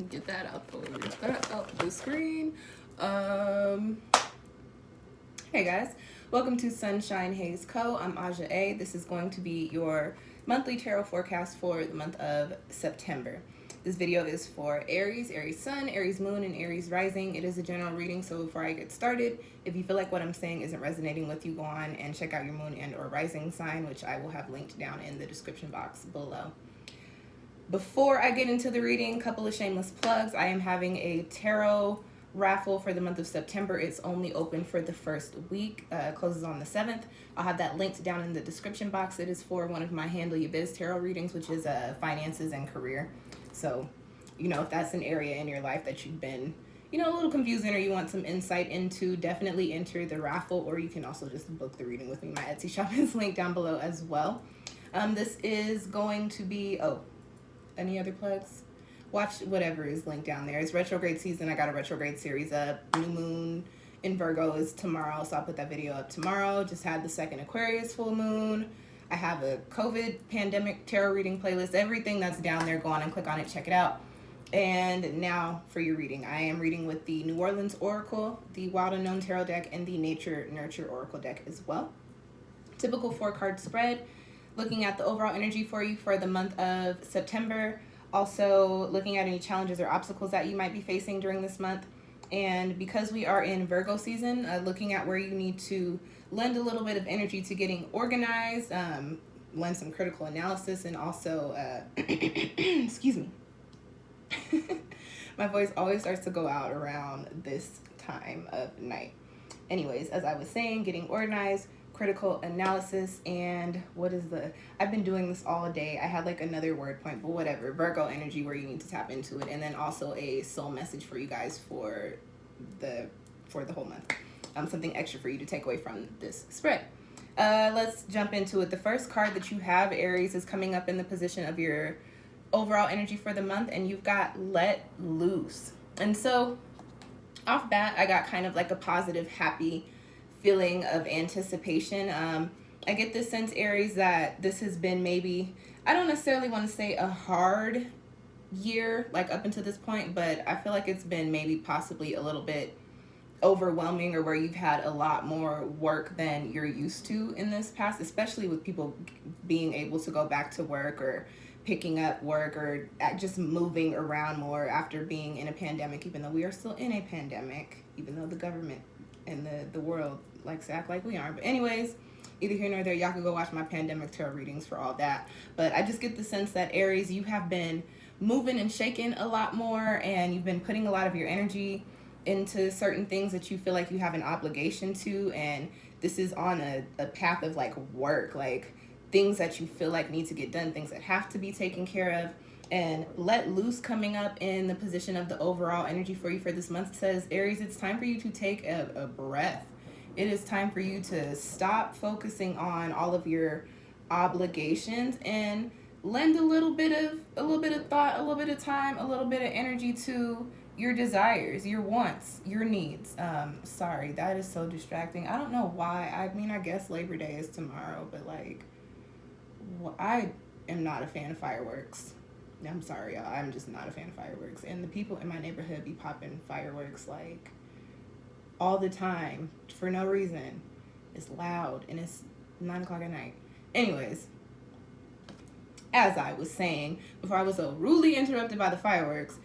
Get that out the screen. Hey guys, welcome to SunshinehazeCo. I'm Aja A. This is going to be your monthly tarot forecast for the month of September. This video is for Aries, Aries Sun, Aries Moon, and Aries Rising. It is a general reading, so before I get started, if you feel like what I'm saying isn't resonating with you, go on and check out your Moon and or Rising sign, which I will have linked down in the description box below. Before I get into the reading, a couple of shameless plugs. I am having a tarot raffle for the month of September. It's only open for the first week. Closes on the 7th. I'll have that linked down in the description box. It is for one of my Handle Your Biz tarot readings, which is finances and career. So, if that's an area in your life that you've been, a little confusing or you want some insight into, definitely enter the raffle, or you can also just book the reading with me. My Etsy shop is linked down below as well. This is going to be, any other plugs? Watch whatever is linked down there. It's retrograde season. I got a retrograde series up. New moon in Virgo is tomorrow, so I'll put that video up tomorrow. Just had the second Aquarius full moon. I have a COVID pandemic tarot reading playlist. Everything that's down there, go on and click on it, check it out. And now for your reading. I am reading with the New Orleans Oracle, the Wild Unknown Tarot deck, and the Nature Nurture Oracle deck as well. Typical 4-card spread. Looking at the overall energy for you for the month of September. Also looking at any challenges or obstacles that you might be facing during this month. And because we are in Virgo season, looking at where you need to lend a little bit of energy to getting organized, lend some critical analysis, and also, excuse me. My voice always starts to go out around this time of night. Anyways, as I was saying, getting organized, critical analysis, and I've been doing this all day. I had like another word point, but whatever. Virgo energy, where you need to tap into it, and then also a soul message for you guys for the whole month. Something extra for you to take away from this spread. Let's jump into it. The first card that you have, Aries, is coming up in the position of your overall energy for the month, and you've got let loose. And so off bat, I got kind of like a positive, happy feeling of anticipation. I get this sense, Aries, that this has been maybe, I don't necessarily want to say a hard year, like up until this point, but I feel like it's been maybe possibly a little bit overwhelming, or where you've had a lot more work than you're used to in this past, especially with people being able to go back to work or picking up work or just moving around more after being in a pandemic, even though we are still in a pandemic, even though the government and the world likes to act like we aren't. But anyways, either here nor there, y'all can go watch my pandemic tarot readings for all that. But I just get the sense that, Aries, you have been moving and shaking a lot more, and you've been putting a lot of your energy into certain things that you feel like you have an obligation to, and this is on a path of like work, like things that you feel like need to get done, things that have to be taken care of. And let loose coming up in the position of the overall energy for you for this month says, Aries, it's time for you to take a breath. It is time for you to stop focusing on all of your obligations and lend a little bit of thought, a little bit of time, a little bit of energy to your desires, your wants, your needs. Sorry, that is so distracting. I don't know why. I mean, I guess Labor Day is tomorrow, but like, I am not a fan of fireworks. I'm sorry, y'all. I'm just not a fan of fireworks. And the people in my neighborhood be popping fireworks like all the time for no reason. It's loud and it's 9 o'clock at night. Anyways, as I was saying before I was so rudely interrupted by the fireworks,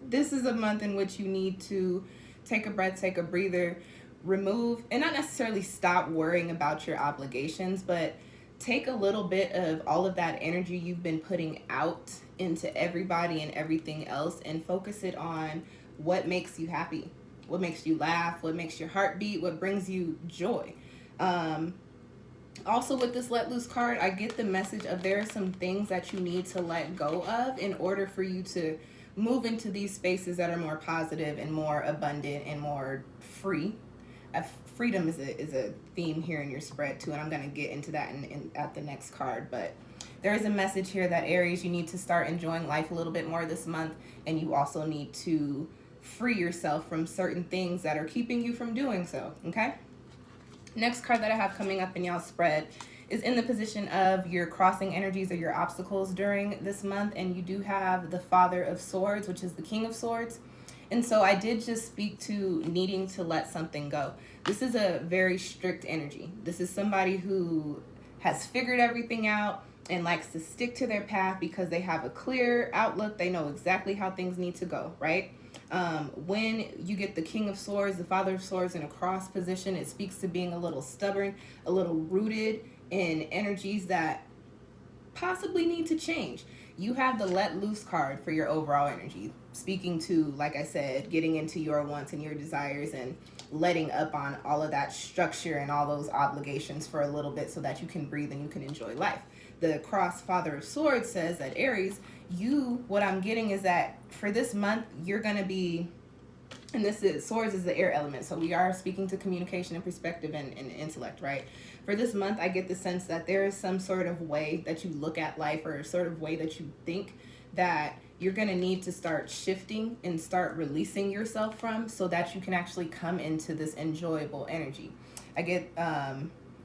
this is a month in which you need to take a breath, take a breather, remove, and not necessarily stop worrying about your obligations, but take a little bit of all of that energy you've been putting out into everybody and everything else and focus it on what makes you happy, what makes you laugh, what makes your heart beat, what brings you joy. Also with this let loose card, I get the message of there are some things that you need to let go of in order for you to move into these spaces that are more positive and more abundant and more free. Freedom is a theme here in your spread too, and I'm going to get into that at the next card. But there is a message here that, Aries, you need to start enjoying life a little bit more this month, and you also need to free yourself from certain things that are keeping you from doing so, okay? Next card that I have coming up in y'all's spread is in the position of your crossing energies or your obstacles during this month. And you do have the Father of Swords, which is the King of Swords. And so I did just speak to needing to let something go. This is a very strict energy. This is somebody who has figured everything out and likes to stick to their path because they have a clear outlook. They know exactly how things need to go, right? When you get the King of Swords, the Father of Swords in a cross position, it speaks to being a little stubborn, a little rooted in energies that possibly need to change. You have the let loose card for your overall energy, speaking to, like I said, getting into your wants and your desires and letting up on all of that structure and all those obligations for a little bit so that you can breathe and you can enjoy life. The cross Father of Swords says that Aries, what I'm getting is that for this month, you're going to be, and swords is the air element, so we are speaking to communication and perspective and intellect, right? For this month, I get the sense that there is some sort of way that you look at life or a sort of way that you think that you're going to need to start shifting and start releasing yourself from so that you can actually come into this enjoyable energy. I get,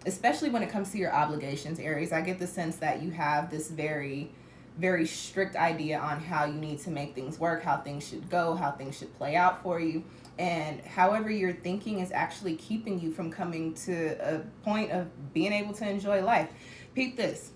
especially when it comes to your obligations, Aries, I get the sense that you have this very, very strict idea on how you need to make things work, how things should go, how things should play out for you. And however you're thinking is actually keeping you from coming to a point of being able to enjoy life. Peep this.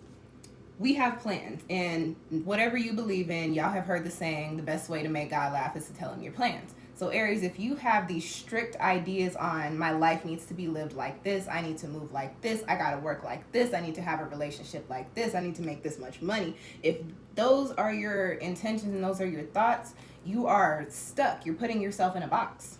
We have plans, and whatever you believe in, y'all have heard the saying, the best way to make God laugh is to tell him your plans. So Aries, if you have these strict ideas on my life needs to be lived like this, I need to move like this, I gotta work like this, I need to have a relationship like this, I need to make this much money. If those are your intentions and those are your thoughts, you are stuck. You're putting yourself in a box.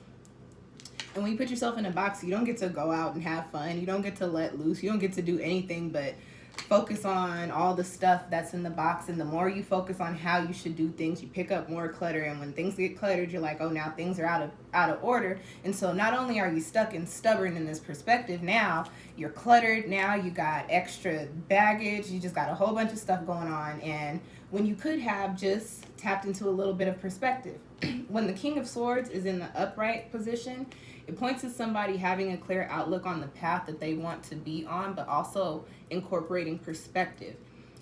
And when you put yourself in a box, you don't get to go out and have fun. You don't get to let loose. You don't get to do anything but focus on all the stuff that's in the box. And the more you focus on how you should do things, you pick up more clutter. And when things get cluttered, you're like, oh, now things are out of order. And so not only are you stuck and stubborn in this perspective, now you're cluttered. Now you got extra baggage. You just got a whole bunch of stuff going on. And when you could have just tapped into a little bit of perspective. When the King of Swords is in the upright position, it points to somebody having a clear outlook on the path that they want to be on, but also incorporating perspective.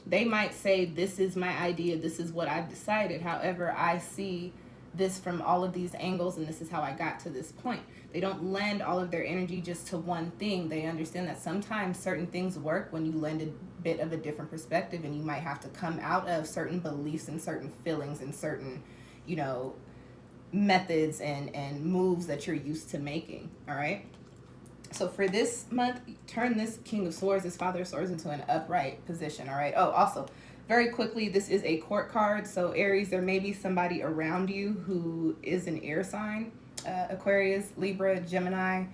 They might say, this is my idea, this is what I've decided. However, I see this from all of these angles, and this is how I got to this point. They don't lend all of their energy just to one thing. They understand that sometimes certain things work when you lend a bit of a different perspective, and you might have to come out of certain beliefs and certain feelings and certain, methods and moves that you're used to making. All right. So for this month, turn this King of Swords, this Father of Swords, into an upright position. All right. Oh, also, very quickly, this is a court card. So Aries, there may be somebody around you who is an air sign, Aquarius, Libra, Gemini,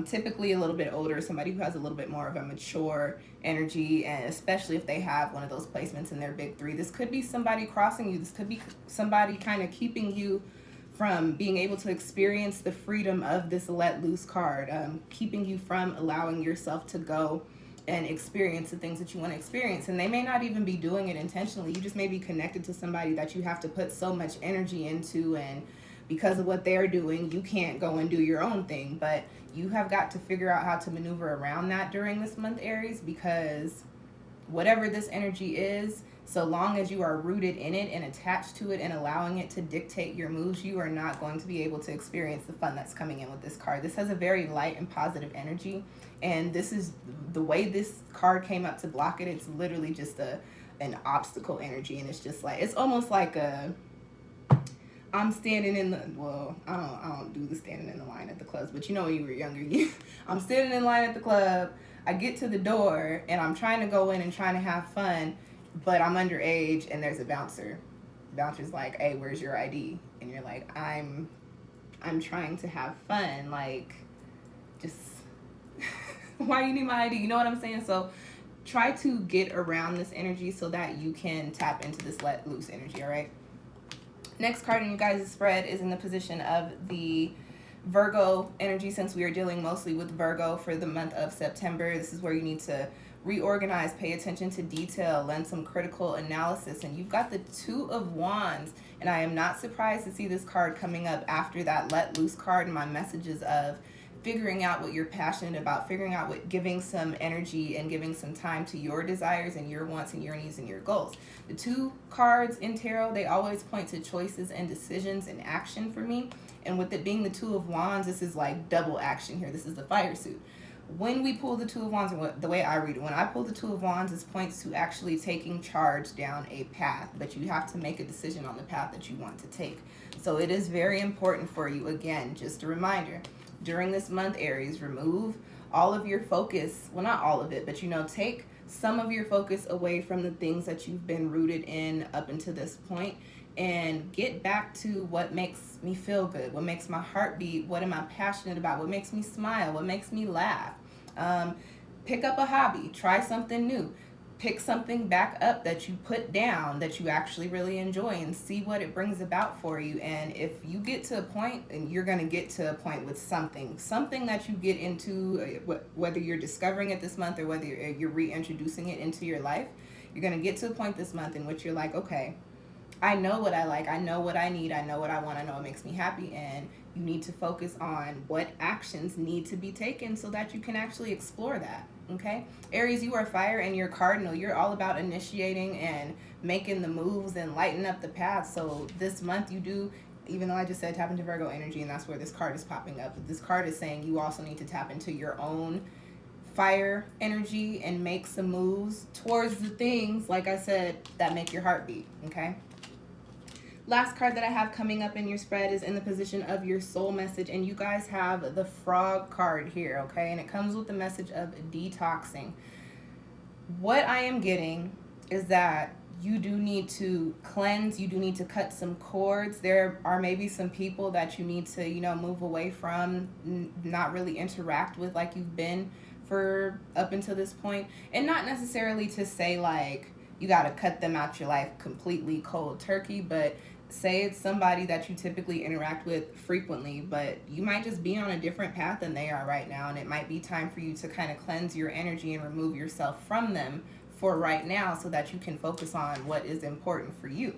typically a little bit older, somebody who has a little bit more of a mature energy, and especially if they have one of those placements in their big three. This could be somebody crossing you. This could be somebody kind of keeping you from being able to experience the freedom of this let loose card, keeping you from allowing yourself to go and experience the things that you want to experience. And they may not even be doing it intentionally. You just may be connected to somebody that you have to put so much energy into, and because of what they're doing, you can't go and do your own thing. But you have got to figure out how to maneuver around that during this month, Aries, because whatever this energy is, so long as you are rooted in it and attached to it and allowing it to dictate your moves, you are not going to be able to experience the fun that's coming in with this card. This has a very light and positive energy, and this is the way this card came up to block it. It's literally just an obstacle energy, and it's just like, it's almost like I'm standing in the, well, I don't do the standing in the line at the clubs, but when you were younger, I'm standing in line at the club, I get to the door, and I'm trying to go in and trying to have fun, but I'm underage, and there's a bouncer. Bouncer's like, hey, where's your ID? And you're like, I'm trying to have fun, like, just, why do you need my ID? You know what I'm saying? So try to get around this energy so that you can tap into this let loose energy, all right? Next card in you guys' spread is in the position of the Virgo energy, since we are dealing mostly with Virgo for the month of September. This is where you need to reorganize, pay attention to detail, lend some critical analysis. And you've got the Two of Wands, and I am not surprised to see this card coming up after that let loose card. And my messages of figuring out what you're passionate about, figuring out what, giving some energy and giving some time to your desires and your wants and your needs and your goals. The 2 cards in tarot, they always point to choices and decisions and action for me. And with it being the 2 of Wands, this is like double action here. This is the fire suit. When we pull the 2 of Wands, the way I read it, when I pull the 2 of Wands, it points to actually taking charge down a path, but you have to make a decision on the path that you want to take. So it is very important for you, again, just a reminder, during this month, Aries, remove all of your focus, well, not all of it, but, you know, take some of your focus away from the things that you've been rooted in up until this point, and get back to what makes me feel good, what makes my heart beat, what am I passionate about, what makes me smile, what makes me laugh. Pick up a hobby, try something new, pick something back up that you put down that you actually really enjoy, and see what it brings about for you. And if you get to a point, and you're going to get to a point with something that you get into, whether you're discovering it this month or whether you're reintroducing it into your life, you're going to get to a point this month in which you're like, okay, I know what I like, I know what I need, I know what I want, I know what makes me happy, and you need to focus on what actions need to be taken so that you can actually explore that, okay? Aries, you are fire and you're cardinal. You're all about initiating and making the moves and lighting up the path. So this month you do, even though I just said tap into Virgo energy, and that's where this card is popping up, but this card is saying you also need to tap into your own fire energy and make some moves towards the things, like I said, that make your heart beat, okay? Last card that I have coming up in your spread is in the position of your soul message, and you guys have the frog card here, okay? And it comes with the message of detoxing. What I am getting is that you do need to cleanse, you do need to cut some cords. There are maybe some people that you need to, you know, move away from, not really interact with like you've been for up until this point. And not necessarily to say like you got to cut them out your life completely cold turkey, but say it's somebody that you typically interact with frequently, but you might just be on a different path than they are right now, and it might be time for you to kind of cleanse your energy and remove yourself from them for right now so that you can focus on what is important for you.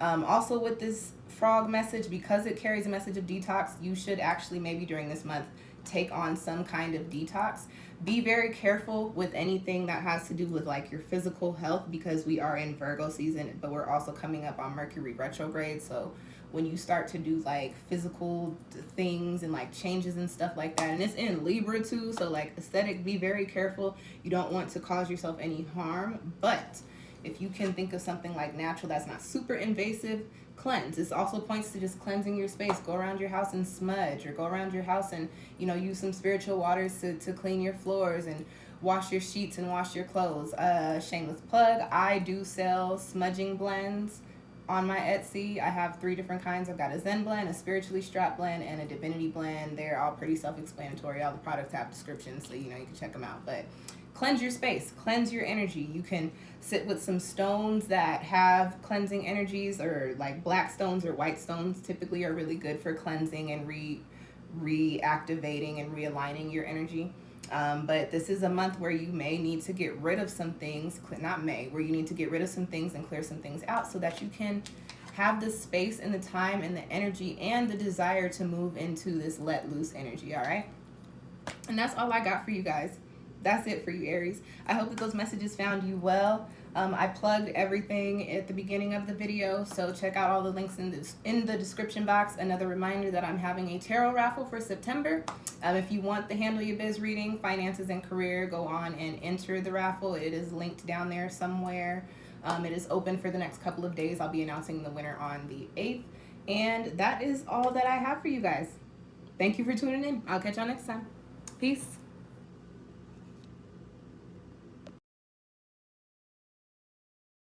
Also with this frog message, because it carries a message of detox, you should actually maybe during this month take on some kind of detox. Be very careful with anything that has to do with like your physical health, because we are in Virgo season, but we're also coming up on Mercury retrograde. So when you start to do like physical things and like changes and stuff like that, and it's in Libra too, so like aesthetic, be very careful. You don't want to cause yourself any harm, but if you can think of something like natural that's not super invasive, cleanse. This also points to just cleansing your space. Go around your house and smudge, or go around your house and, you know, use some spiritual waters to clean your floors and wash your sheets and wash your clothes. Shameless plug, I do sell smudging blends on my Etsy. I have 3 different kinds. I've got a Zen blend, a spiritually strapped blend, and a divinity blend. They're all pretty self-explanatory. All the products have descriptions, so you know you can check them out. But cleanse your space, cleanse your energy. You can sit with some stones that have cleansing energies, or like black stones or white stones typically are really good for cleansing and reactivating and realigning your energy. But this is a month where you may need to get rid of some things, where you need to get rid of some things and clear some things out so that you can have the space and the time and the energy and the desire to move into this let loose energy, all right? And that's all I got for you guys. That's it for you, Aries. I hope that those messages found you well. I plugged everything at the beginning of the video, so check out all the links in the description box. Another reminder that I'm having a tarot raffle for September. If you want the Handle Your Biz reading, finances and career, go on and enter the raffle. It is linked down there somewhere. It is open for the next couple of days. I'll be announcing the winner on the 8th. And that is all that I have for you guys. Thank you for tuning in. I'll catch y'all next time. Peace.